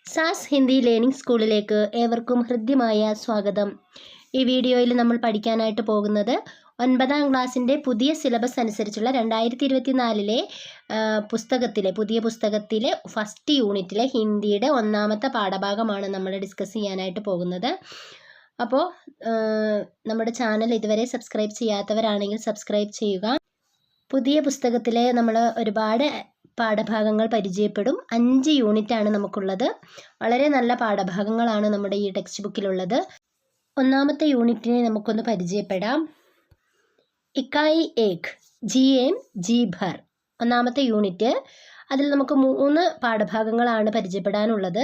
സാസ് Hindi learning സ്കൂളിലേക്ക് ഏവർക്കും ഹൃദ്യമായ സ്വാഗതം. ഈ വീഡിയോയിൽ നമ്മൾ പഠിക്കാനായിട്ട് പോകുന്നത് 9ാം ക്ലാസ്സിൻ്റെ പുതിയ സിലബസ് അനുസരിച്ചുള്ള 2024 പുതിയ പുസ്തകത്തിലെ ഫസ്റ്റ് യൂണിറ്റിലെ ഹിന്ദിയുടെ 1ാമത്തെ പാഠഭാഗമാണ് നമ്മൾ ഡിസ്കസ് ചെയ്യാനായിട്ട് പോകുന്നത്. അപ്പോൾ നമ്മുടെ ചാനൽ ഇതുവരെ സബ്സ്ക്രൈബ് ചെയ്യാത്തവരാണെങ്കിൽ സബ്സ്ക്രൈബ് ചെയ്യുക. പുതിയ പുസ്തകത്തിലെ നമ്മൾ ഒരുപാട് പാഠഭാഗങ്ങൾ പരിചയപ്പെടും. 5 യൂണിറ്റാണ് നമുക്കുള്ളത്. വളരെ നല്ല പാഠഭാഗങ്ങളാണ് നമ്മുടെ ഈ ടെക്സ്റ്റ് ബുക്കിലുള്ളത്. 1ാമത്തെ യൂണിറ്റിനെ നമുക്കൊന്ന് പരിചയപ്പെടാം. ഇക്കായി ഏക് ജി എം ജി ഭർ 1ാമത്തെ യൂണിറ്റ്. അതിൽ നമുക്ക് 3 പാഠഭാഗങ്ങളാണ് പരിചയപ്പെടാനുള്ളത്.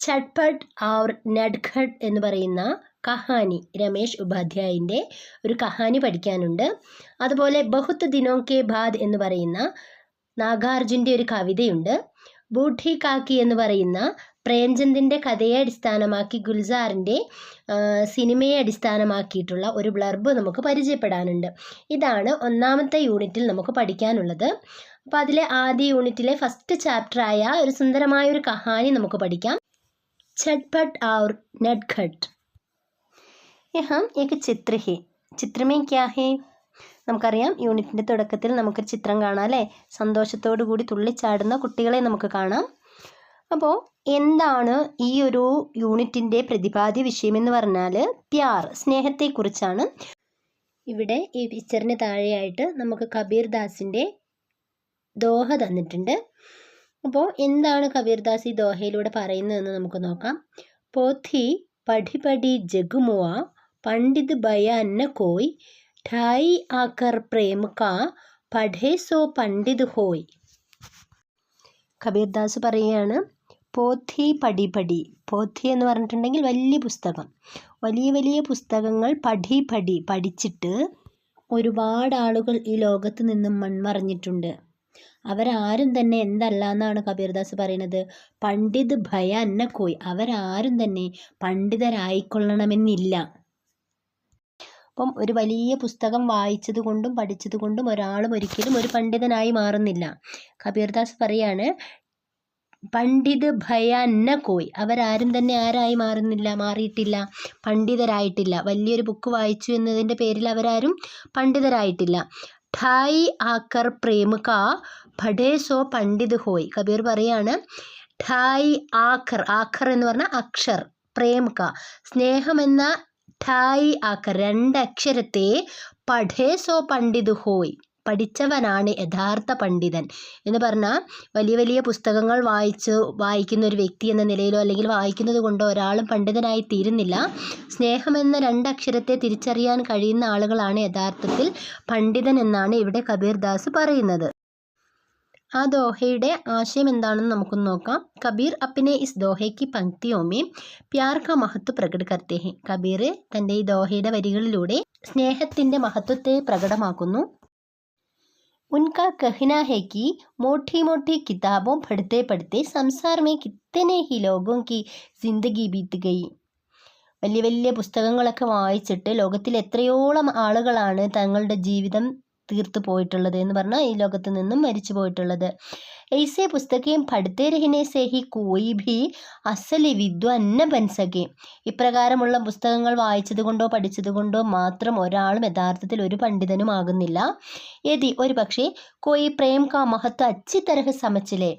ചട്പട്ട് ഔർ നഡ്ഖട്ട് എന്ന് പറയുന്ന കഹാനി, രമേശ് ഉപാധ്യായിൻ്റെ ഒരു കഹാനി പഠിക്കാനുണ്ട്. അതുപോലെ ബഹുത് ദിനോं കെ ബാദ് എന്ന് പറയുന്ന നാഗാർജുൻ്റെ ഒരു കവിതയുണ്ട്. ബൂഢി കാക്കി എന്ന് പറയുന്ന പ്രേംചന്ദിൻ്റെ കഥയെ അടിസ്ഥാനമാക്കി ഗുൽസാറിൻ്റെ സിനിമയെ അടിസ്ഥാനമാക്കിയിട്ടുള്ള ഒരു ബ്ലർബ് നമുക്ക് പരിചയപ്പെടാനുണ്ട്. ഇതാണ് 1ാമത്തെ യൂണിറ്റിൽ നമുക്ക് പഠിക്കാനുള്ളത്. അപ്പോൾ അതിലെ ആദ്യ യൂണിറ്റിലെ ഫസ്റ്റ് ചാപ്റ്ററായ ഒരു സുന്ദരമായ ഒരു കഹാനി നമുക്ക് പഠിക്കാം. ചട്പട്ട് ഔർ നഡ്ഖട്ട്. യഹാം ഏക് ചിത്ര ഹേ. ചിത്രമേ ക്യാ ഹേ? നമുക്കറിയാം, യൂണിറ്റിൻ്റെ തുടക്കത്തിൽ നമുക്കൊരു ചിത്രം കാണാം അല്ലേ? സന്തോഷത്തോടു കൂടി തുള്ളിച്ചാടുന്ന കുട്ടികളെ നമുക്ക് കാണാം. അപ്പോൾ എന്താണ് ഈ ഒരു യൂണിറ്റിൻ്റെ പ്രതിപാദ്യ വിഷയമെന്ന് പറഞ്ഞാൽ പ്യാർ, സ്നേഹത്തെക്കുറിച്ചാണ്. ഇവിടെ ഈ പിക്ചറിന് താഴെയായിട്ട് നമുക്ക് കബീർ ദാസിൻ്റെ ദോഹ തന്നിട്ടുണ്ട്. അപ്പോൾ എന്താണ് കബീർ ദാസ് ഈ ദോഹയിലൂടെ പറയുന്നതെന്ന് നമുക്ക് നോക്കാം. പോഥി പഠി പഠി ജഗുമുआ പണ്ഡിത് ബയാൻ ന കോയ് ഠായി ആക്കർ പ്രേം കാ പഠേ സോ പണ്ഡിത് ഹോയ്. കബീർ ദാസ് പറയുകയാണ്, പോഥി പടി പടി. പോഥി എന്ന് പറഞ്ഞിട്ടുണ്ടെങ്കിൽ വലിയ പുസ്തകം. വലിയ വലിയ പുസ്തകങ്ങൾ പഠി പഠി പഠിച്ചിട്ട് ഒരുപാട് ആളുകൾ ഈ ലോകത്ത് നിന്നും മൺമറഞ്ഞിട്ടുണ്ട്. അവരാരും തന്നെ എന്തല്ല എന്നാണ് കബീർദാസ് പറയുന്നത്, പണ്ഡിത് ഭയാൻ ന കോയ്. അവരാരും തന്നെ പണ്ഡിതരായിക്കൊള്ളണമെന്നില്ല. അപ്പം ഒരു വലിയ പുസ്തകം വായിച്ചത് കൊണ്ടും പഠിച്ചത് കൊണ്ടും ഒരാളും ഒരിക്കലും ഒരു പണ്ഡിതനായി മാറുന്നില്ല. കബീർദാസ് പറയാണ്, പണ്ഡിത് ഭയാൻ ന കോയ്. അവരാരും തന്നെ ആരായി മാറിയിട്ടില്ല, പണ്ഡിതരായിട്ടില്ല. വലിയൊരു ബുക്ക് വായിച്ചു എന്നതിൻ്റെ പേരിൽ അവരാരും പണ്ഡിതരായിട്ടില്ല. ഠായി ആക്കർ പ്രേം കാ പഠേ സോ പണ്ഡിത് ഹോയ്. കബീർ പറയാണ്, ഠായി ആഖർ, ആഖർ എന്ന് പറഞ്ഞാൽ അക്ഷർ, പ്രേം കാ സ്നേഹം എന്ന ഠായി ആഖർ 2 അക്ഷരത്തെ പഠേ സോ പണ്ഡിത് ഹോയ്, പഠിച്ചവനാണ് യഥാർത്ഥ പണ്ഡിതൻ എന്ന് പറഞ്ഞാൽ വലിയ വലിയ പുസ്തകങ്ങൾ വായിക്കുന്ന ഒരു വ്യക്തി എന്ന നിലയിലോ അല്ലെങ്കിൽ വായിക്കുന്നത് കൊണ്ടോ ഒരാളും പണ്ഡിതനായി തീരുന്നില്ല. സ്നേഹമെന്ന 2 അക്ഷരത്തെ തിരിച്ചറിയാൻ കഴിയുന്ന ആളുകളാണ് യഥാർത്ഥത്തിൽ പണ്ഡിതൻ എന്നാണ് ഇവിടെ കബീർ ദാസ് പറയുന്നത്. ആ ദോഹയുടെ ആശയം എന്താണെന്ന് നമുക്കൊന്ന് നോക്കാം. കബീർ അപ്പിനെ ഇസ് ദോഹയ്ക്ക് പങ്ക്തിയോമേ പ്യാർ കാ മഹത്വ പ്രകട് കർത്തേ ഹെ. കബീർ തൻ്റെ ഈ ദോഹയുടെ വരികളിലൂടെ സ്നേഹത്തിൻ്റെ മഹത്വത്തെ പ്രകടമാക്കുന്നു. उनका कहना है कि मोटी मोटी किताबों पढ़ते पढ़ते संसार में कितने ही लोगों की जिंदगी बीत गई. വലിയ വലിയ പുസ്തകങ്ങളൊക്കെ വായിച്ചിട്ട് ലോകത്തിൽ എത്രയോളം ആളുകളാണ് തങ്ങളുടെ ജീവിതം തീർത്തു പോയിട്ടുള്ളത് എന്ന് പറഞ്ഞാൽ ഈ ലോകത്ത് നിന്നും മരിച്ചു പോയിട്ടുള്ളത്. ऐसे പുസ്തകം പഠിത്തേ രഹനെ സേ ഹി കോയി ഭി അസലി വിദ്വാൻ ന ബൻ സകെ. ഇപ്രകാരമുള്ള പുസ്തകങ്ങൾ വായിച്ചത് കൊണ്ടോ പഠിച്ചത് കൊണ്ടോ മാത്രം ഒരാളും യഥാർത്ഥത്തിൽ ഒരു പണ്ഡിതനും ആകുന്നില്ല. യദി ഒരു പക്ഷേ കോയി പ്രേം കാ മഹത്വ അച്ചി തരഹ സമച്ചിലെ,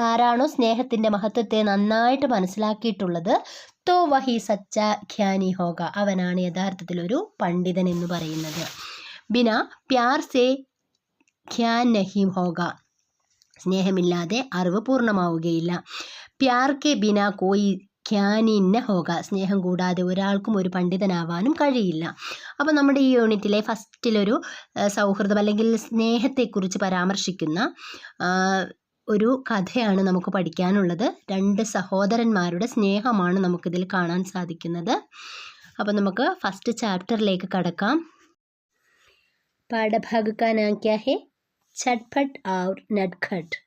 ആരാണോ സ്നേഹത്തിൻ്റെ മഹത്വത്തെ നന്നായിട്ട് മനസ്സിലാക്കിയിട്ടുള്ളത്, തോ വഹി സച്ച ഖ്യാനി ഹോഗ, അവനാണ് യഥാർത്ഥത്തിൽ ഒരു പണ്ഡിതൻ എന്ന് പറയുന്നത്. ബിന പ്യാർ സേ ഖ്യാൻ നഹി ഹോഗ, സ്നേഹമില്ലാതെ അറിവ് പൂർണ്ണമാവുകയില്ല. പ്യാർ കെ ബിന കോയി ഖ്യാനി ന ഹോഗ, സ്നേഹം കൂടാതെ ഒരാൾക്കും ഒരു പണ്ഡിതനാവാനും കഴിയില്ല. അപ്പോൾ നമ്മുടെ ഈ യൂണിറ്റിലെ ഫസ്റ്റിലൊരു സൗഹൃദം അല്ലെങ്കിൽ സ്നേഹത്തെക്കുറിച്ച് പരാമർശിക്കുന്ന ഒരു കഥയാണ് നമുക്ക് പഠിക്കാനുള്ളത്. 2 സഹോദരന്മാരുടെ സ്നേഹമാണ് നമുക്കിതിൽ കാണാൻ സാധിക്കുന്നത്. അപ്പോൾ നമുക്ക് ഫസ്റ്റ് ചാപ്റ്ററിലേക്ക് കടക്കാം. പാഠഭാഗ കാ നാം ക്യാ ഹേ? ചട്പട്ട് ഔർ നഡ്ഖട്ട്.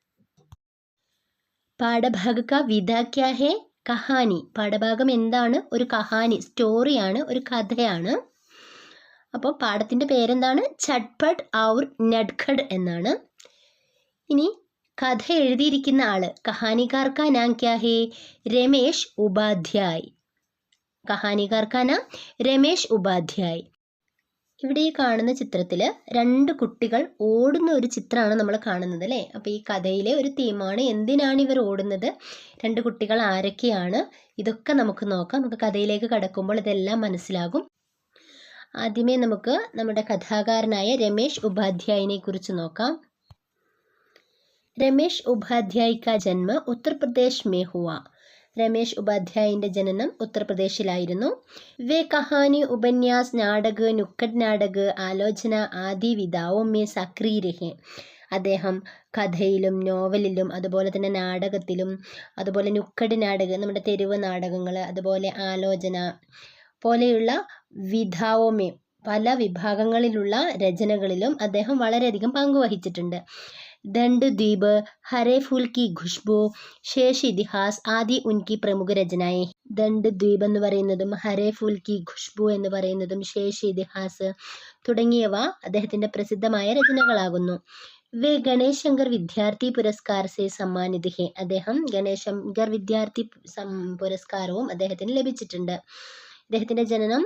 പാഠഭാഗ കാ വിധ ക്യാ ഹേ? കഹാനി. പാഠഭാഗം എന്താണ്? ഒരു കഹാനി, സ്റ്റോറിയാണ്, ഒരു കഥയാണ്. അപ്പോൾ പാഠത്തിൻ്റെ പേരെന്താണ്? ചട്പട്ട് ഔർ നഡ്ഖട്ട് എന്നാണ്. ഇനി കഥ എഴുതിയിരിക്കുന്ന ആള് കഹാനികാർ കാ നാം ക്യാ ഹേ? രമേശ് ഉപാധ്യായ്. കഹാനികാർ കാ നാം രമേശ് ഉപാധ്യായ്. ഇവിടെ ഈ കാണുന്ന ചിത്രത്തിൽ 2 കുട്ടികൾ ഓടുന്ന ഒരു ചിത്രമാണ് നമ്മൾ കാണുന്നത് അല്ലേ. അപ്പോൾ ഈ കഥയിലെ ഒരു തീമാണ് എന്തിനാണ് ഇവർ ഓടുന്നത്, 2 കുട്ടികൾ ആരൊക്കെയാണ്, ഇതൊക്കെ നമുക്ക് നോക്കാം. നമുക്ക് കഥയിലേക്ക് കടക്കുമ്പോൾ ഇതെല്ലാം മനസ്സിലാകും. ആദ്യമേ നമുക്ക് നമ്മുടെ കഥാകാരനായ രമേശ് ഉപാധ്യായിനെ കുറിച്ച് നോക്കാം. രമേശ് ഉപാധ്യായ് കാ ജന്മ ഉത്തർപ്രദേശ് മേ ഹുവ. രമേശ് ഉപാധ്യായിൻ്റെ ജനനം ഉത്തർപ്രദേശിലായിരുന്നു. വേ കഹാനി, ഉപന്യാസ്, നാടക്, നുക്കഡ് നാടക്, ആലോചന ആദി വിധാവും മേ സക്രിയ രഹേ. അദ്ദേഹം കഥയിലും നോവലിലും അതുപോലെ തന്നെ നാടകത്തിലും അതുപോലെ നുക്കഡ് നാടക് നമ്മുടെ തെരുവ് നാടകങ്ങൾ അതുപോലെ ആലോചന പോലെയുള്ള വിധാവുമേ പല വിഭാഗങ്ങളിലുള്ള രചനകളിലും അദ്ദേഹം വളരെയധികം പങ്കുവഹിച്ചിട്ടുണ്ട്. ദണ്ഡ് ദ്വീപ്, ഹരേ ഫൂൽ കി ഖുഷ്ബു, ശേഷ് ഇതിഹാസ് ആദി ഉൻകി പ്രമുഖ രചനായേ. ദണ്ഡ് ദ്വീപ് എന്ന് പറയുന്നതും ഹരേ ഫൂൽ കി ഖുഷ്ബു എന്ന് പറയുന്നതും ശേഷ് ഇതിഹാസ് തുടങ്ങിയവ അദ്ദേഹത്തിൻ്റെ പ്രസിദ്ധമായ രചനകളാകുന്നു. വേ ഗണേശ് ശങ്കർ വിദ്യാർത്ഥി പുരസ്കാർ സെ സമ്മാനിത് ഹേ. അദ്ദേഹം ഗണേശ് ശങ്കർ വിദ്യാർത്ഥി പുരസ്കാരവും അദ്ദേഹത്തിന് ലഭിച്ചിട്ടുണ്ട്. അദ്ദേഹത്തിൻ്റെ ജനനം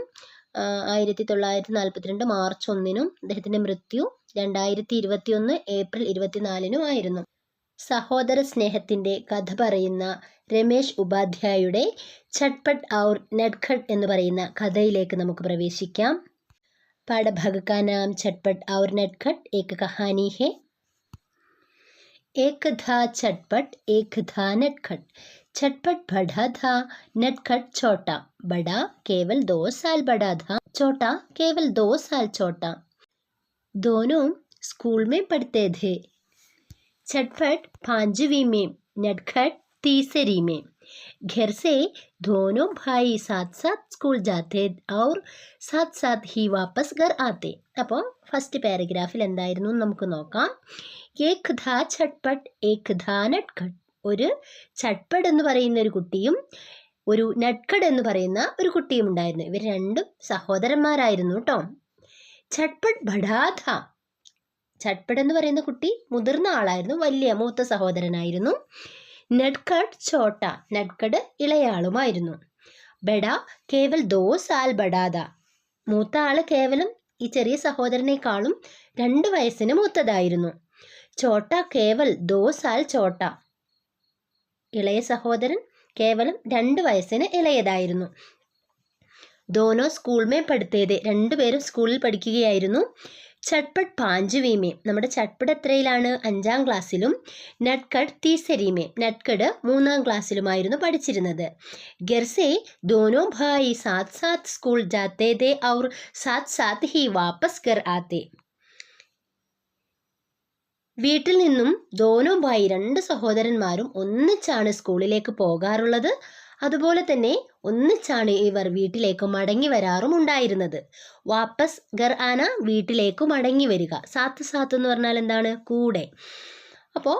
1942 മാർച്ച് 1-നും അദ്ദേഹത്തിൻ്റെ മൃത്യു 2021 ഏപ്രിൽ 24-നും ആയിരുന്നു. സഹോദര സ്നേഹത്തിൻ്റെ കഥ പറയുന്ന രമേശ് ഉപാധ്യായുടെ ചട്പട്ട് ഔർ നട്ഖട്ട് എന്ന് പറയുന്ന കഥയിലേക്ക് നമുക്ക് പ്രവേശിക്കാം. പാഠഭാഗ് കാ നാം ചട്പട്ട് ഔർ നട്ഖട്ട് ഏക് കഹാനി ഹേ. एक था चटपट एक था नटखट. चटपट बड़ा था, नटखट छोटा. बड़ा केवल 2 साल बड़ा था, छोटा केवल 2 साल छोटा. दोनों स्कूल में पढ़ते थे. चटपट 5वीं में, नटखट 3री में. घर से दोनों भाई साथ साथ स्कूल जाते और साथ साथ ही वापस घर आते. അപ്പോൾ ഫസ്റ്റ് പാരഗ്രാഫിൽ എന്തായിരുന്നു നമുക്ക് നോക്കാം. ഏക് ധാ ചട്പട്ട് ഏക് ധാ നട്ഖട്ട്. ഒരു ചട്പട്ട് എന്ന് പറയുന്ന ഒരു കുട്ടിയും ഒരു നട്ഖട്ട് എന്ന് പറയുന്ന ഒരു കുട്ടിയും ഉണ്ടായിരുന്നു. ഇവർ രണ്ടും സഹോദരന്മാരായിരുന്നു കേട്ടോ. ചട്പട്ട് ബഡാ ധാ. ചട്പട്ട് എന്ന് പറയുന്ന കുട്ടി മുതിർന്ന ആളായിരുന്നു, വലിയ മൂത്ത സഹോദരനായിരുന്നു. നട്ഖട്ട് ചോട്ട. നട്ഖട്ട് ഇളയാളുമായിരുന്നു. ബഡ കേവൽ 2 സാൽ ബഡാദ. മൂത്ത ആള് കേവലം ഈ ചെറിയ സഹോദരനേക്കാളും 2 വയസ്സിന് മൂത്തതായിരുന്നു. ചോട്ട കേവൽ 2 സാൽ ചോട്ട. ഇളയ സഹോദരൻ കേവലം 2 വയസ്സിന് ഇളയതായിരുന്നു. ദോനോ സ്കൂൾ മേ പഠിത്തേത്. 2 പേരും സ്കൂളിൽ പഠിക്കുകയായിരുന്നു. ചട്പട്ട് 5वीं में. നമ്മുടെ ചട്പട്ട് എത്രയിലാണ്? 5ാം ക്ലാസ്സിലും. നട്ഖട്ട് 3री में. നട്ഖട്ട് 3ാം ക്ലാസ്സിലുമായിരുന്നു പഠിച്ചിരുന്നത്. घर से दोनों भाई साथ साथ स्कूल जाते थे और साथ साथ ही वापस घर आते. വീട്ടിൽ നിന്നും ദോനോ ഭായി 2 സഹോദരന്മാരും ഒന്നിച്ചാണ് സ്കൂളിലേക്ക് പോകാറുള്ളത്. അതുപോലെ തന്നെ ഒന്നിച്ചാണ് ഇവർ വീട്ടിലേക്ക് മടങ്ങി വരാറും ഉണ്ടായിരുന്നത്. വാപ്പസ് ഗർ ആന വീട്ടിലേക്ക് മടങ്ങി വരിക. സാത്ത് സാത്ത് എന്ന് പറഞ്ഞാൽ എന്താണ്? കൂടെ. അപ്പോൾ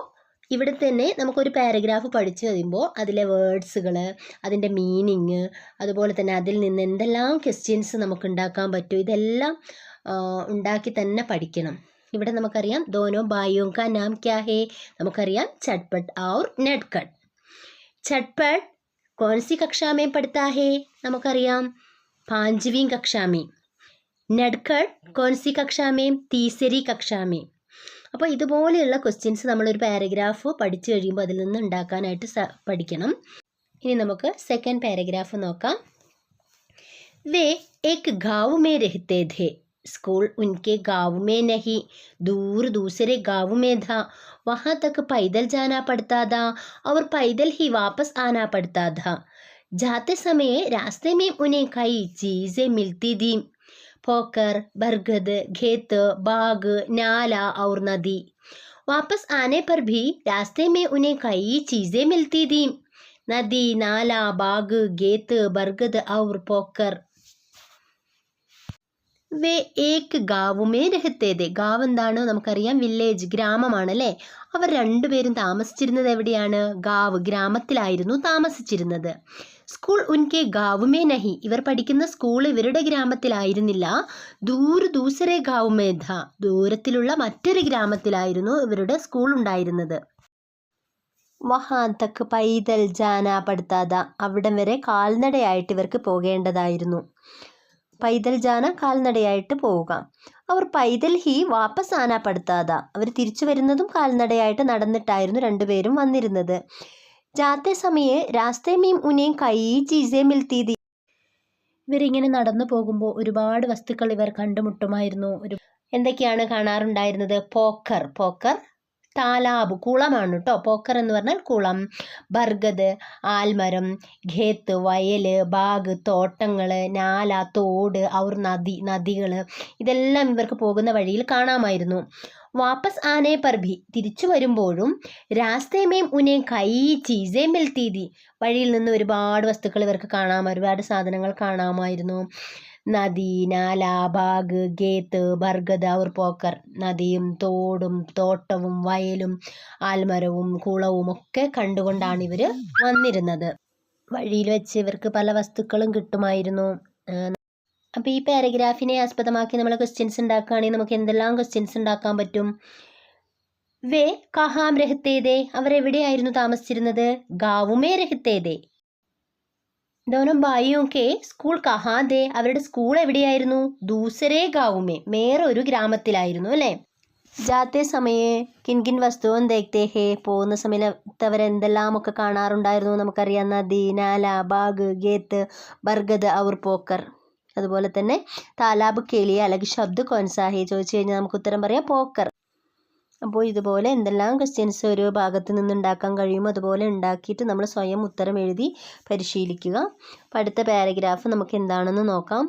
ഇവിടെ തന്നെ നമുക്കൊരു പാരഗ്രാഫ് പഠിച്ചു കഴിയുമ്പോൾ അതിലെ വേർഡ്സുകൾ, അതിൻ്റെ മീനിങ്, അതുപോലെ തന്നെ അതിൽ നിന്ന് എന്തെല്ലാം ക്വസ്റ്റ്യൻസ് നമുക്ക് ഉണ്ടാക്കാൻ പറ്റും, ഇതെല്ലാം ഉണ്ടാക്കി തന്നെ പഠിക്കണം. ഇവിടെ നമുക്കറിയാം ദോനോ ഭായിയോं का नाम क्या है. നമുക്കറിയാം ചട്പട്ട് ഔർ നട്ഖട്ട്. ചട്പട്ട് कौन सी कक्षा में पढ़ता है. നമുക്കറിയാം 5वीं कक्षा में. नटखट कौन सी कक्षा में. 3री कक्षा में. അപ്പോൾ ഇതുപോലെയുള്ള ക്വസ്റ്റ്യൻസ് നമ്മളൊരു പാരഗ്രാഫ് പഠിച്ചു കഴിയുമ്പോൾ അതിൽ നിന്ന് ഉണ്ടാക്കാനായിട്ട് പഠിക്കണം. ഇനി നമുക്ക് സെക്കൻഡ് പാരഗ്രാഫ് നോക്കാം. വേ ഏക് ഗാവ് മേ രഹത്തെ थे. स्कूल उनके गाँव में नहीं, दूर दूसरे गाँव में था. वहाँ तक पैदल जाना पड़ता था और पैदल ही वापस आना पड़ता था. जाते समय रास्ते में उन्हें कई चीज़ें मिलती थी. पोकर, बरगद, खेत, बाग, नाला और नदी. वापस आने पर भी रास्ते में उन्हें कई चीज़ें मिलती थी. नदी, नाला, बाग, खेत, बरगद और पोकर. വേ ഏക് ഗാവ് മേ രഹത്തെ थे. ഗാവ് എന്താണ്? നമുക്കറിയാം വില്ലേജ്, ഗ്രാമമാണല്ലേ. അവർ 2 പേരും താമസിച്ചിരുന്നത് എവിടെയാണ്? ഗാവ്, ഗ്രാമത്തിലായിരുന്നു താമസിച്ചിരുന്നത്. സ്കൂൾ ഉൻകെ ഗാവ് മേ നഹി. ഇവർ പഠിക്കുന്ന സ്കൂൾ ഇവരുടെ ഗ്രാമത്തിലായിരുന്നില്ല. ദൂർ ദൂസരെ ഗാവ് മേ ഥ. ദൂരത്തിലുള്ള മറ്റൊരു ഗ്രാമത്തിലായിരുന്നു ഇവരുടെ സ്കൂൾ ഉണ്ടായിരുന്നത്. വഹാൻ തക്ക് പൈതൽ ജാന പടുത്താത, അവിടം വരെ കാൽനടയായിട്ട് ഇവർക്ക് പോകേണ്ടതായിരുന്നു. പൈതൽ ജാന കാൽനടയായിട്ട് പോവുക. അവർ പൈതൽ ഹി വാപ്പസ് ആന പടുത്താത, അവർ തിരിച്ചു വരുന്നതും കാൽനടയായിട്ട് നടന്നിട്ടായിരുന്നു രണ്ടുപേരും വന്നിരുന്നത്. ജാത്തെ സമയെ രാസ്തേ മീം ഉനേം കൈ ചീസേ മിൽത്തി തി, ഇവരിങ്ങനെ നടന്നു പോകുമ്പോൾ ഒരുപാട് വസ്തുക്കൾ ഇവർ കണ്ടുമുട്ടുമായിരുന്നു. എന്തൊക്കെയാണ് കാണാറുണ്ടായിരുന്നത്? പോക്കർ, പോക്കർ താലാബ് കുളമാണ് കേട്ടോ. പോക്കർ എന്ന് പറഞ്ഞാൽ കുളം. ബർഗദ് ആൽമരം, ഖേത്ത് വയല്, ബാഗ് തോട്ടങ്ങൾ, നാല തോട്, ഔർ നദി നദികൾ, ഇതെല്ലാം ഇവർക്ക് പോകുന്ന വഴിയിൽ കാണാമായിരുന്നു. വാപ്പസ് ആനെ പർ ഭി, തിരിച്ചു വരുമ്പോഴും രാസ്തേമേം ഉനെ കൈ ചീസേ മിൽത്തി തി, വഴിയിൽ നിന്ന് ഒരുപാട് വസ്തുക്കൾ ഇവർക്ക് ഒരുപാട് സാധനങ്ങൾ കാണാമായിരുന്നു. നദി, നാല, ബാഗ്, ഗേത്ത്, ബർഗദ് ഔർ പോക്കർ, നദിയും തോടും തോട്ടവും വയലും ആൽമരവും കുളവും ഒക്കെ കണ്ടുകൊണ്ടാണ് ഇവർ വന്നിരുന്നത്. വഴിയിൽ വെച്ച് ഇവർക്ക് പല വസ്തുക്കളും കിട്ടുമായിരുന്നു. അപ്പോൾ ഈ പാരഗ്രാഫിനെ ആസ്പദമാക്കി നമ്മൾ ക്വസ്റ്റ്യൻസ് ഉണ്ടാക്കുകയാണെങ്കിൽ നമുക്ക് എന്തെല്ലാം ക്വസ്റ്റ്യൻസ് ഉണ്ടാക്കാൻ പറ്റും? വേ കഹാം രഹത്തേതേ, അവർ എവിടെയായിരുന്നു താമസിച്ചിരുന്നത്? ഗാവുമേ രഹത്തേതേ. ദോനം ഭായിയും കെ സ്കൂൾ കഹാന്തേ, അവരുടെ സ്കൂൾ എവിടെയായിരുന്നു? ദൂസരേ ഗാവുമേ, വേറൊരു ഗ്രാമത്തിലായിരുന്നു അല്ലേ. ജാത്തെ സമയെ കിൻകിൻ വസ്തുവും ദേഖ്തേ ഹേ, പോകുന്ന സമയത്ത് അവർ എന്തെല്ലാമൊക്കെ കാണാറുണ്ടായിരുന്നു? നമുക്കറിയാം, നദി, നാല, ബാഗ്, ഗേത്ത്, ബർഗദ് ഔർ പോക്കർ. അതുപോലെ തന്നെ താലാബ് കേലിയ അല്ലെങ്കിൽ ശബ്ദ കോൻസാഹി ചോദിച്ചു കഴിഞ്ഞാൽ നമുക്ക് ഉത്തരം പറയാം പോക്കർ. അപ്പോൾ ഇതുപോലെ എന്തെല്ലാം ക്വസ്റ്റ്യൻസ് ഒരു ഭാഗത്ത് നിന്ന് ഉണ്ടാക്കാൻ കഴിയുമോ അതുപോലെ ഉണ്ടാക്കിയിട്ട് നമ്മൾ സ്വയം ഉത്തരം എഴുതി പരിശീലിക്കുക. അപ്പോൾ അടുത്ത പാരഗ്രാഫ് നമുക്ക് എന്താണെന്ന് നോക്കാം.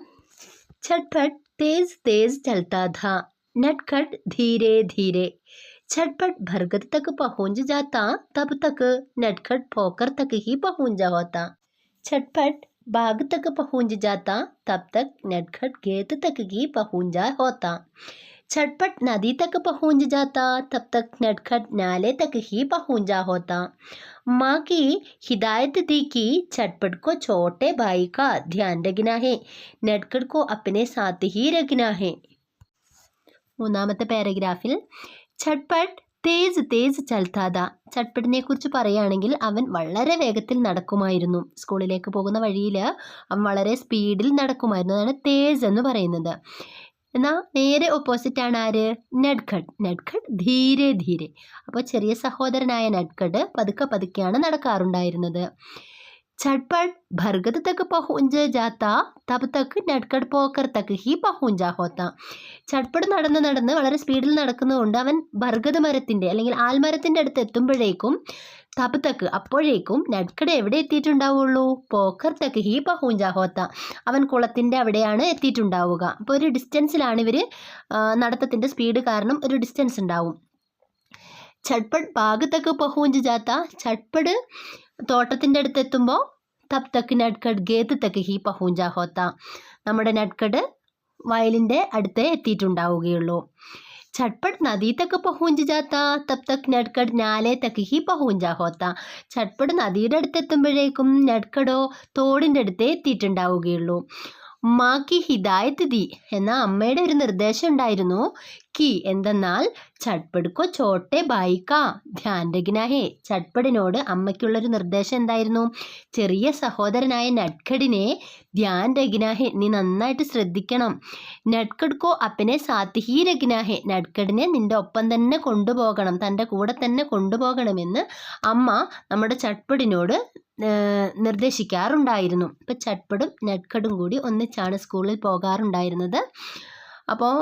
ഛട്ട്പട്ട് തേസ് തേസ് ചൽത്താ ഥാ, नटखट धीरे धीरे, छटपट बरगद तक पहुंच जाता, तब तक नटखट पोकर तक ही पहुंच होता. छटपट बाग तक पहुंच जाता, तब तक नटखट गेत तक ही पहुंच होता. छटपट नदी तक पहुंच जाता, तब तक नटखट नाले तक ही पहुंच होता. माँ की हिदायत दी कि छटपट को छोटे भाई का ध्यान रखना है, नटखट को अपने साथ ही रखना है. മൂന്നാമത്തെ പാരഗ്രാഫിൽ ഛട്ട്പട്ട് തേസ് തേസ് ചൽത്താത, ഛട്ട്പട്ടിനെ കുറിച്ച് പറയുകയാണെങ്കിൽ അവൻ വളരെ വേഗത്തിൽ നടക്കുമായിരുന്നു. സ്കൂളിലേക്ക് പോകുന്ന വഴിയിൽ അവൻ വളരെ സ്പീഡിൽ നടക്കുമായിരുന്നു. അതാണ് തേസ് എന്ന് പറയുന്നത്. എന്നാൽ നേരെ ഓപ്പോസിറ്റാണ് ആര്? നട്ഖട്ട്. നട്ഖട്ട് ധീരെ ധീരെ. അപ്പോൾ ചെറിയ സഹോദരനായ നട്ഖട്ട് പതുക്കെ പതുക്കെയാണ് നടക്കാറുണ്ടായിരുന്നത്. छटपट बरगद तक पहुंच जाता, तब तक नटखट പോക്കർ തക്ക് ഹി പഹുഞ്ച ഹോത്ത. ചട്പട് നടന്ന് വളരെ സ്പീഡിൽ നടക്കുന്നതുകൊണ്ട് അവൻ ബർഗദ് മരത്തിൻ്റെ അല്ലെങ്കിൽ ആൽമരത്തിൻ്റെ അടുത്ത് എത്തുമ്പോഴേക്കും തബ് തക്ക് അപ്പോഴേക്കും നട്കട് എവിടെ എത്തിയിട്ടുണ്ടാവുള്ളൂ? പോക്കർ തക്ക് ഹി പഹുഞ്ച ഹോത്ത, അവൻ കുളത്തിൻ്റെ അവിടെയാണ് എത്തിയിട്ടുണ്ടാവുക. അപ്പോൾ ഒരു ഡിസ്റ്റൻസിലാണ് ഇവർ, നടത്തത്തിൻ്റെ സ്പീഡ് കാരണം ഒരു ഡിസ്റ്റൻസ് ഉണ്ടാവും. ചട്പട് ബാഗ് തക്ക് പഹുഞ്ച് ജാത്ത, ചട്പട് തോട്ടത്തിൻ്റെ അടുത്ത് എത്തുമ്പോൾ തബ് തക്ക് നട്കട് ഗേത്ത് തക്ക് ഹി പഹുഞ്ച ഹോത്ത, നമ്മുടെ നട്കട് വയലിൻ്റെ അടുത്ത് എത്തിയിട്ടുണ്ടാവുകയുള്ളൂ. ചട്പട് നദി തക്ക് പഹുഞ്ച് ജാത്ത, തബ് തക്ക് നട്കട് നാലെ തക്ക് ഹി പഹുഞ്ച ഹോത്ത, ചട്പട് നദിയുടെ അടുത്ത് എത്തുമ്പോഴേക്കും നട്കടോ തോടിൻ്റെ അടുത്തേ എത്തിയിട്ടുണ്ടാവുകയുള്ളൂ. മാക്കി ഹിദായത്ത് ദി, എന്ന അമ്മയുടെ ഒരു നിർദ്ദേശം ഉണ്ടായിരുന്നു. കി എന്തെന്നാൽ ചട്പടുക്കോ ചോട്ടെ ബായിക്ക ധ്യാൻ രഖ്ന ഹേ, ചട്പടിനോട് അമ്മയ്ക്കുള്ളൊരു നിർദ്ദേശം എന്തായിരുന്നു? ചെറിയ സഹോദരനായ നട്കടിനെ ധ്യാൻ രഖ്ന ഹേ, നീ നന്നായിട്ട് ശ്രദ്ധിക്കണം. നട്കഡ്കോ അപ്പനെ സാത്ത് ഹി രഖ്ന ഹേ, നട്കടിനെ നിൻ്റെ ഒപ്പം തന്നെ കൊണ്ടുപോകണം, തൻ്റെ കൂടെ തന്നെ കൊണ്ടുപോകണമെന്ന് അമ്മ നമ്മുടെ ചട്പടിനോട് നിർദ്ദേശിക്കാറുണ്ടായിരുന്നു. ഇപ്പം ചട്പടും നട്കടും കൂടി ഒന്നിച്ചാണ് സ്കൂളിൽ പോകാറുണ്ടായിരുന്നത്. അപ്പോൾ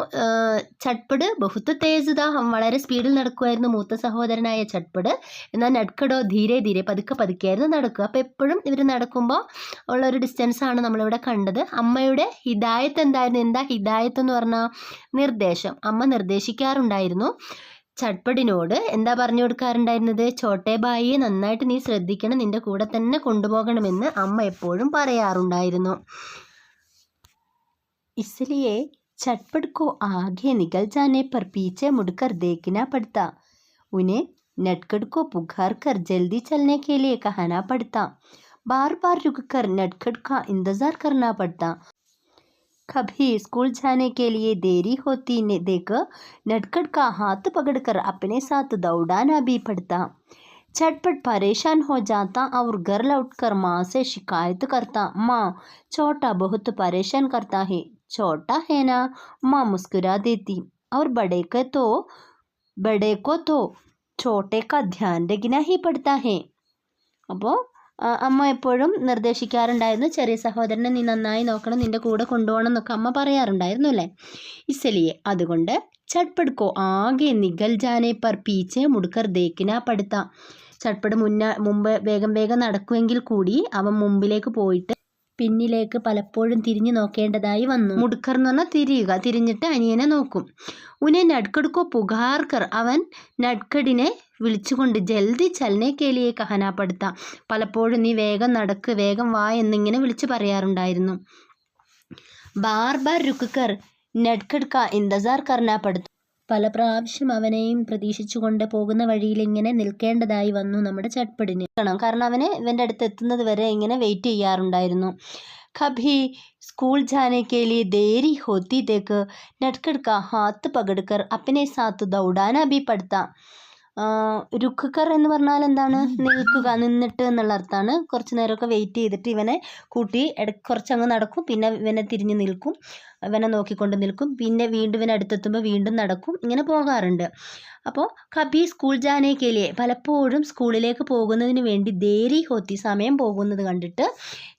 ചട്പട് ബഹുത്ത് തേസുത, വളരെ സ്പീഡിൽ നടക്കുമായിരുന്നു മൂത്ത സഹോദരനായ ചട്പട്. എന്നാൽ നട്കടോ ധീരെ ധീരെ പതുക്കെ പതുക്കെയായിരുന്നു നടക്കുക. അപ്പോൾ എപ്പോഴും ഇവർ നടക്കുമ്പോൾ ഉള്ളൊരു ഡിസ്റ്റൻസാണ് നമ്മളിവിടെ കണ്ടത്. അമ്മയുടെ ഹിദായത്ത് എന്തായിരുന്നു? എന്താ ഹിദായത്ത് എന്ന് പറഞ്ഞാൽ നിർദ്ദേശം. അമ്മ നിർദ്ദേശിക്കാറുണ്ടായിരുന്നു. ചട്പടിനോട് എന്താ പറഞ്ഞു കൊടുക്കാറുണ്ടായിരുന്നത്? ചോട്ടെ ബായിയെ നന്നായിട്ട് നീ ശ്രദ്ധിക്കണം, നിൻ്റെ കൂടെ തന്നെ കൊണ്ടുപോകണമെന്ന് അമ്മ എപ്പോഴും പറയാറുണ്ടായിരുന്നു. ഇസ്ലിയെ चटपट को आगे निकल जाने पर पीछे मुड़कर देखना पड़ता, उन्हें नटखट को पुकार कर जल्दी चलने के लिए कहना पड़ता, बार बार रुककर नटखट का इंतज़ार करना पड़ता. कभी स्कूल जाने के लिए देरी होती देख नटखट का हाथ पकड़कर अपने साथ दौड़ाना भी पड़ता. झटपट परेशान हो जाता और घर लौटकर माँ से शिकायत करता, माँ छोटा बहुत परेशान करता है, छोटा है ना। माँ मुस्कुरा देती और बड़े को तो छोटे का ध्यान रखना ही पड़ता है. അപ്പോൾ അമ്മ എപ്പോഴും നിർദ്ദേശിക്കാറുണ്ടായിരുന്നു, ചെറിയ സഹോദരനെ നീ നന്നായി നോക്കണം, നിൻ്റെ കൂടെ കൊണ്ടുപോകണം എന്നൊക്കെ അമ്മ പറയാറുണ്ടായിരുന്നു അല്ലേ. ഇസലിയെ അതുകൊണ്ട് ചട്പട് കോ ആകെ നിഗൽ ജാനെ പർ പീച്ചെ മുടുക്കർ ദേക്കിന പടുത്ത. ചട്പട് മുമ്പ് വേഗം വേഗം നടക്കുമെങ്കിൽ കൂടി അവൻ മുമ്പിലേക്ക് പോയിട്ട് പിന്നിലേക്ക് പലപ്പോഴും തിരിഞ്ഞു നോക്കേണ്ടതായി വന്നു. മുടുക്കർ എന്ന് പറഞ്ഞാൽ തിരിഞ്ഞിട്ട് അനിയനെ നോക്കും. ഉനെ നട്കടുക്കോ പുകാർക്കർ, അവൻ നട്കടിനെ വിളിച്ചുകൊണ്ട് ജൽദി ചലനെ കേലിയെ കഹനാപ്പെടുത്ത, പലപ്പോഴും നീ വേഗം നടക്ക്, വേഗം വാ എന്നിങ്ങനെ വിളിച്ചു പറയാറുണ്ടായിരുന്നു. ബാർ ബാർ രുക്കർ നട്കട് കാ ഇന്തസാർ കർനാപ്പെടുത്ത, പല പ്രാവശ്യം അവനെയും പ്രതീക്ഷിച്ചുകൊണ്ട് പോകുന്ന വഴിയിൽ ഇങ്ങനെ നിൽക്കേണ്ടതായി വന്നു നമ്മുടെ ചട്പടിന്. കാരണം അവന് ഇവൻ്റെ അടുത്ത് എത്തുന്നത് വരെ ഇങ്ങനെ വെയിറ്റ് ചെയ്യാറുണ്ടായിരുന്നു. कभी स्कूल जाने के लिए देरी होती देख नटखट का हाथ पकड़कर अपने साथ दौड़ाना भी पड़ता. രുക്കർ എന്ന് പറഞ്ഞാൽ എന്താണ്? നിൽക്കുക, നിന്നിട്ട് എന്നുള്ള അർത്ഥമാണ്. കുറച്ച് നേരമൊക്കെ വെയിറ്റ് ചെയ്തിട്ട് ഇവനെ കൂട്ടി കുറച്ചങ്ങ് നടക്കും, പിന്നെ ഇവനെ തിരിഞ്ഞ് നിൽക്കും, ഇവനെ നോക്കിക്കൊണ്ട് നിൽക്കും, പിന്നെ വീണ്ടും ഇവനെ അടുത്തെത്തുമ്പോൾ വീണ്ടും നടക്കും, ഇങ്ങനെ പോകാറുണ്ട്. അപ്പോൾ കബി സ്കൂൾ ജാനെ കേലിയെ, പലപ്പോഴും സ്കൂളിലേക്ക് പോകുന്നതിന് വേണ്ടി ദേരി ഹോത്തി, സമയം പോകുന്നത് കണ്ടിട്ട്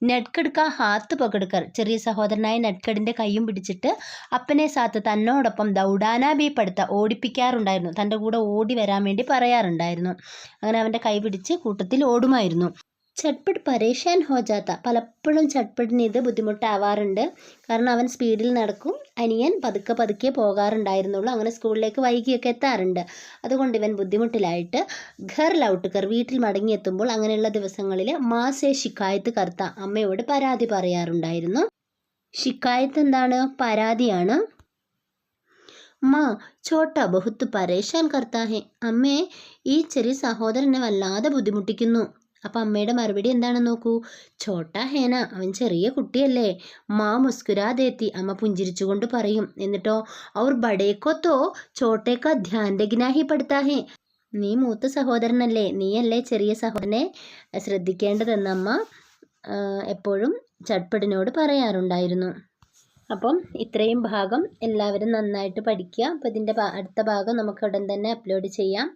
നട്കട് കാ ഹാത്ത് പകടുക്കർ, ചെറിയ സഹോദരനായ നട്കടിൻ്റെ കൈയും പിടിച്ചിട്ട് അപ്പനെ സാത്ത്, തന്നോടൊപ്പം ദൗഡാന ബി പടുത്ത, ഓടിപ്പിക്കാറുണ്ടായിരുന്നു, തൻ്റെ കൂടെ ഓടി വരാൻ വേണ്ടി പറയാറുണ്ടായിരുന്നു. അങ്ങനെ അവൻ്റെ കൈ പിടിച്ച് കൂട്ടത്തിൽ ഓടുമായിരുന്നു. ചട്പട് പരേഷാൻ ഹോ ജാത്ത, പലപ്പോഴും ചട്പടിന് ഇത് ബുദ്ധിമുട്ടാവാറുണ്ട്. കാരണം അവൻ സ്പീഡിൽ നടക്കും, അനിയൻ പതുക്കെ പതുക്കെ പോകാറുണ്ടായിരുന്നുള്ളൂ, അങ്ങനെ സ്കൂളിലേക്ക് വൈകിയൊക്കെ എത്താറുണ്ട്. അതുകൊണ്ട് ഇവൻ ബുദ്ധിമുട്ടിലായിട്ട് ഘർ ലൗട്ടുകർ, വീട്ടിൽ മടങ്ങിയെത്തുമ്പോൾ അങ്ങനെയുള്ള ദിവസങ്ങളിൽ മാസേ ശിക്കായത്ത് കർത്ത, അമ്മയോട് പരാതി പറയാറുണ്ടായിരുന്നു. ശിക്കായത്ത് എന്താണ്? പരാതിയാണ്. മാ ചോട്ടാ ബഹുത്ത് പരേഷാൻ കർത്താ ഹെ, അമ്മേ ഈ ചെറിയ സഹോദരനെ വല്ലാതെ ബുദ്ധിമുട്ടിക്കുന്നു. അപ്പം അമ്മയുടെ മറുപടി എന്താണെന്ന് നോക്കൂ. ചോട്ടാ ഹേന, അവൻ ചെറിയ കുട്ടിയല്ലേ. മാ മുസ്കുരാദേത്തി, അമ്മ പുഞ്ചിരിച്ചുകൊണ്ട് പറയും. എന്നിട്ടോ ഔർ ബടേക്കോത്തോ ചോട്ടേക്കാ ധ്യാൻ രഖ്നാഹി പടുത്താ ഹേ, നീ മൂത്ത സഹോദരനല്ലേ, നീയല്ലേ ചെറിയ സഹോദരനെ ശ്രദ്ധിക്കേണ്ടതെന്ന് അമ്മ എപ്പോഴും ചട്പടിനോട് പറയാറുണ്ടായിരുന്നു. അപ്പം ഇത്രയും ഭാഗം എല്ലാവരും നന്നായിട്ട് പഠിക്കുക. അപ്പോൾ ഇതിൻ്റെ അടുത്ത ഭാഗം നമുക്ക് ഉടൻ തന്നെ അപ്ലോഡ് ചെയ്യാം.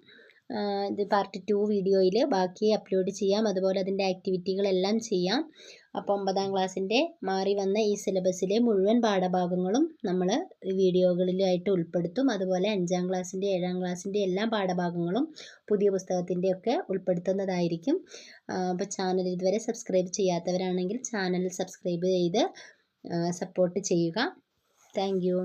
ഇത് പാർട്ട് 2 വീഡിയോയിൽ ബാക്കി അപ്ലോഡ് ചെയ്യാം. അതുപോലെ അതിൻ്റെ ആക്ടിവിറ്റികളെല്ലാം ചെയ്യാം. അപ്പോൾ 9ാം ക്ലാസ്സിൻ്റെ മാറി വന്ന ഈ സിലബസിലെ മുഴുവൻ പാഠഭാഗങ്ങളും നമ്മൾ വീഡിയോകളിലായിട്ട് ഉൾപ്പെടുത്തും. അതുപോലെ 5ാം ക്ലാസ്സിൻ്റെ 7ാം ക്ലാസ്സിൻ്റെ എല്ലാ പാഠഭാഗങ്ങളും പുതിയ പുസ്തകത്തിൻ്റെയൊക്കെ ഉൾപ്പെടുത്തുന്നതായിരിക്കും. അപ്പോൾ ചാനൽ ഇതുവരെ സബ്സ്ക്രൈബ് ചെയ്യാത്തവരാണെങ്കിൽ ചാനൽ സബ്സ്ക്രൈബ് ചെയ്ത് സപ്പോർട്ട് ചെയ്യുക. Thank you.